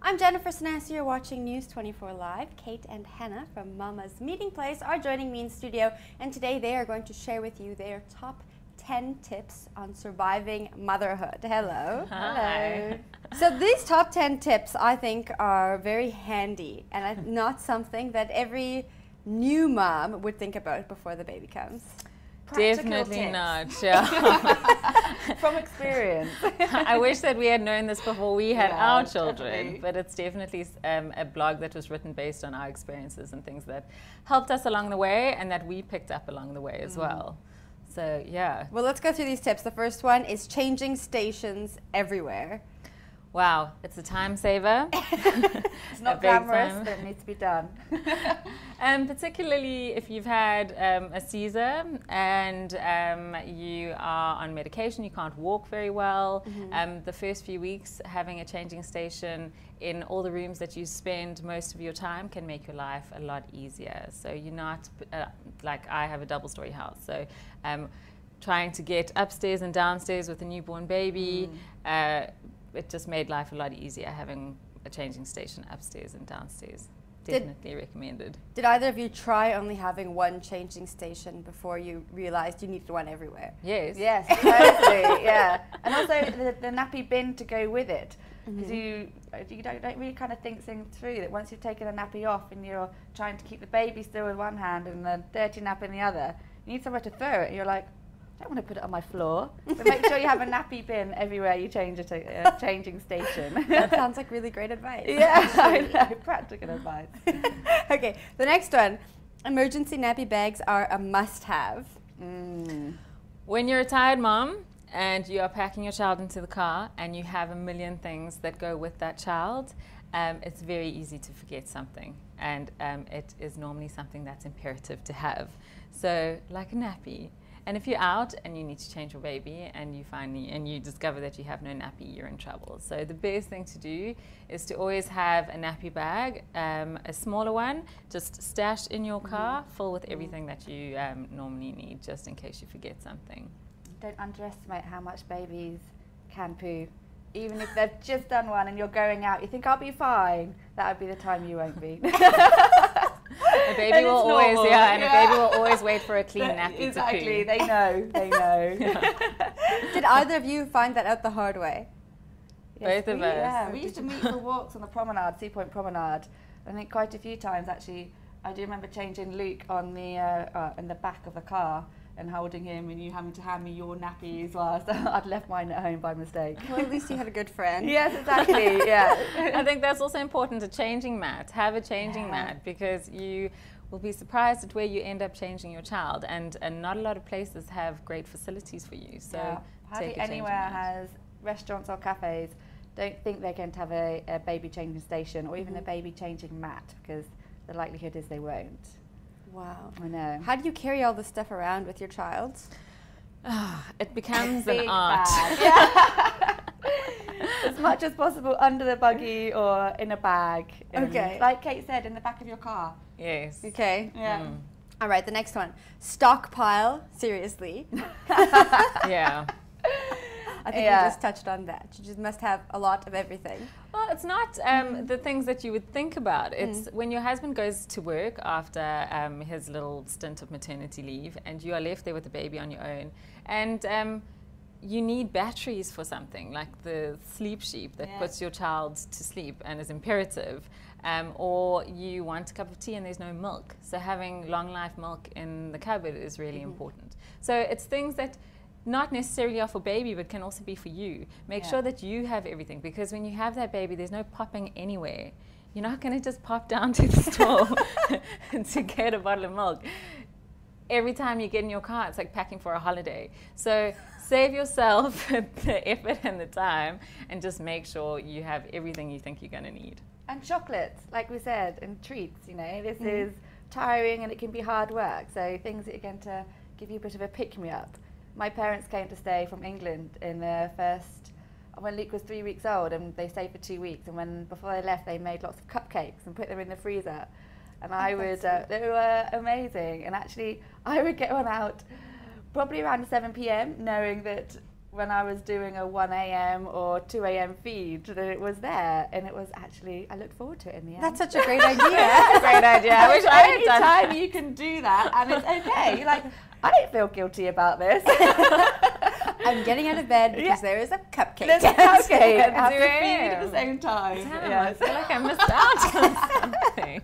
I'm Jennifer Sanasi. You're watching News 24 Live. Kate and Hannah from Mama's Meeting Place are joining me in studio, and today they are going to share with you their top 10 tips on surviving motherhood. Hello. Hi. So these top 10 tips I think are very handy and not something that every new mom would think about before the baby comes. Definitely not. Yeah. From experience. I wish that we had known this before we had our children, definitely. but it's definitely a blog that was written based on our experiences and things that helped us along the way and that we picked up along the way as well. So, yeah. Well, let's go through these tips. The first one is changing stations everywhere. Wow, it's a time saver. It's not glamorous, but it needs to be done. Particularly if you've had a Caesar and you are on medication, you can't walk very well. The first few weeks, having a changing station in all the rooms that you spend most of your time can make your life a lot easier. So you're not, like I have a double-story house, so trying to get upstairs and downstairs with a newborn baby, it just made life a lot easier having a changing station upstairs and downstairs. Definitely recommended. Did either of you try only having one changing station before you realized you needed one everywhere? Yes. Yes, totally, yeah. And also the nappy bin to go with it. Because you don't really kind of think things through, that once you've taken a nappy off and you're trying to keep the baby still with one hand and the dirty nap in the other, you need somewhere to throw it. And you're like, I don't want to put it on my floor. So make sure you have a nappy bin everywhere you change a changing station. That sounds like really great advice. Yeah, I know, practical advice. Okay, the next one. Emergency nappy bags are a must-have. When you're a tired mom and you are packing your child into the car and you have a million things that go with that child, it's very easy to forget something, and it is normally something that's imperative to have. So, like a nappy. And if you're out and you need to change your baby and you discover that you have no nappy, you're in trouble. So the best thing to do is to always have a nappy bag, a smaller one, just stashed in your car, full with everything that you normally need, just in case you forget something. Don't underestimate how much babies can poo. Even if they've just done one and you're going out, you think I'll be fine. That would be the time you won't be. A baby will always, a baby will always wait for a clean nappy exactly, to poo. they know. Did either of you find that out the hard way? Both of us. Yeah, we used to meet for walks on the promenade, Sea Point Promenade. I think quite a few times actually. I do remember changing Luke on the in the back of the car and holding him, and you having to hand me your nappy as well. So I'd left mine at home by mistake. Well, at least you had a good friend. Yes, exactly. Yeah. I think that's also important. A changing mat. Have a changing mat, because you will be surprised at where you end up changing your child, and not a lot of places have great facilities for you. So hardly anywhere has restaurants or cafes don't think they're going to have a baby changing station or even a baby changing mat, because the likelihood is they won't. Wow. I know. How do you carry all this stuff around with your child? It becomes an Big art. bag. Yeah. As much as possible under the buggy or in a bag. Okay. Like Kate said, in the back of your car. Yes. Okay. Yeah. All right, the next one. Stockpile. Seriously. Yeah. I think you just touched on that. You just must have a lot of everything. Well, it's not the things that you would think about. It's when your husband goes to work after his little stint of maternity leave and you are left there with the baby on your own, and you need batteries for something like the sleep sheep that puts your child to sleep and is imperative, or you want a cup of tea and there's no milk. So having long life milk in the cupboard is really important. So it's things that not necessarily are for baby, but can also be for you. Make sure that you have everything, because when you have that baby, there's no popping anywhere. You're not going to just pop down to the store to get a bottle of milk. Every time you get in your car, it's like packing for a holiday. So save yourself the effort and the time, and just make sure you have everything you think you're going to need. And chocolates, like we said, and treats, you know. This is tiring and it can be hard work. So things that are going to give you a bit of a pick-me-up. My parents came to stay from England in the when Luke was 3 weeks old, and they stayed for 2 weeks. And before they left, they made lots of cupcakes and put them in the freezer. And I would, they were amazing. And actually, I would get one out probably around 7 p.m, knowing that when I was doing a 1 a.m. or 2 a.m. feed, that it was there, and it was actually, I looked forward to it in the end. That's such a great idea. That's a great idea. I wish I had done. anytime you can do that, and it's okay. You're like, I don't feel guilty about this. I'm getting out of bed because Yeah. there is a cupcake. There's a cupcake. At I have to 2 feed a.m. at the same time. Damn, Yes. I feel like I missed out on something.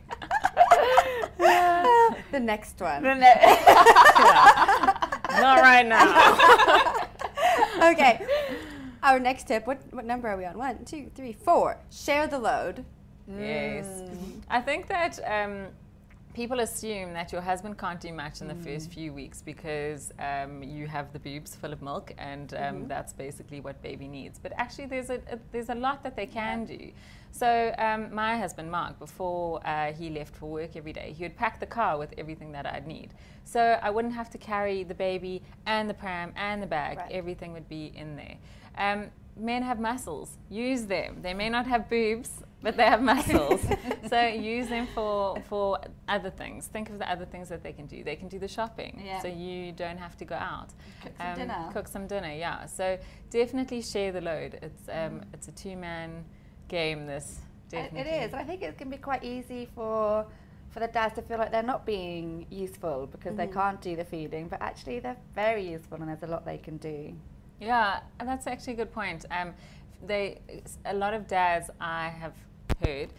The next one. Not right now. Okay. Our next tip, what number are we on? 1, 2, 3, 4. Share the load. Yes. I think that people assume that your husband can't do much in the first few weeks because you have the boobs full of milk, and that's basically what baby needs. But actually there's a lot that they can do. So my husband, Mark, before he left for work every day, he would pack the car with everything that I'd need. So I wouldn't have to carry the baby and the pram and the bag. Right. Everything would be in there. Men have muscles. Use them. They may not have boobs, but they have muscles. So use them for other things. Think of the other things that they can do. They can do the shopping, Yeah. so you don't have to go out. Cook some dinner. Cook some dinner, yeah. So definitely share the load. It's a two-man game, this, definitely. It is. I think it can be quite easy for the dads to feel like they're not being useful because they can't do the feeding, but actually they're very useful and there's a lot they can do. Yeah, and that's actually a good point. A lot of dads I have heard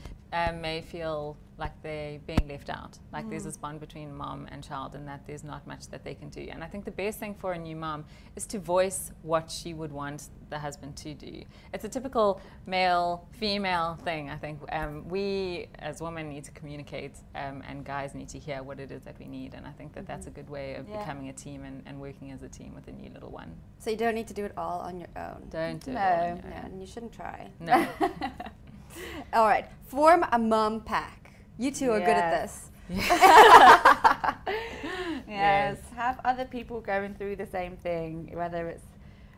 may feel like they're being left out, like there's this bond between mom and child and that there's not much that they can do. And I think the best thing for a new mom is to voice what she would want the husband to do. It's a typical male-female thing, I think. We as women need to communicate and guys need to hear what it is that we need, and I think that that's a good way of becoming a team and working as a team with a new little one. So you don't need to do it all on your own. Don't do it No. all on your No, own. and you shouldn't try. No. All right. Form a mum pack. You two are good at Yes. this. Yes, have other people going through the same thing, whether it's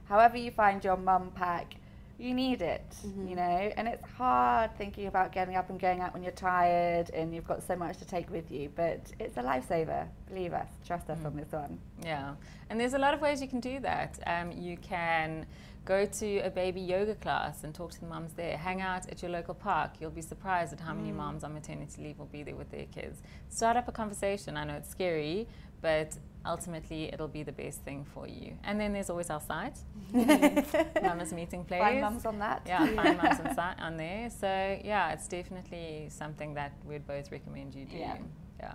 however you find your mum pack, you need it, you know, and it's hard thinking about getting up and going out when you're tired and you've got so much to take with you, but it's a lifesaver, believe us, trust us on this one. Yeah, and there's a lot of ways you can do that. You can go to a baby yoga class and talk to the mums there. Hang out at your local park. You'll be surprised at how many moms on maternity leave will be there with their kids. Start up a conversation. I know it's scary, but ultimately it'll be the best thing for you. And then there's always our site, Mama's Meeting Place. Find mums on that. Yeah, find mums on there. So yeah, it's definitely something that we'd both recommend you do. Yeah. Yeah.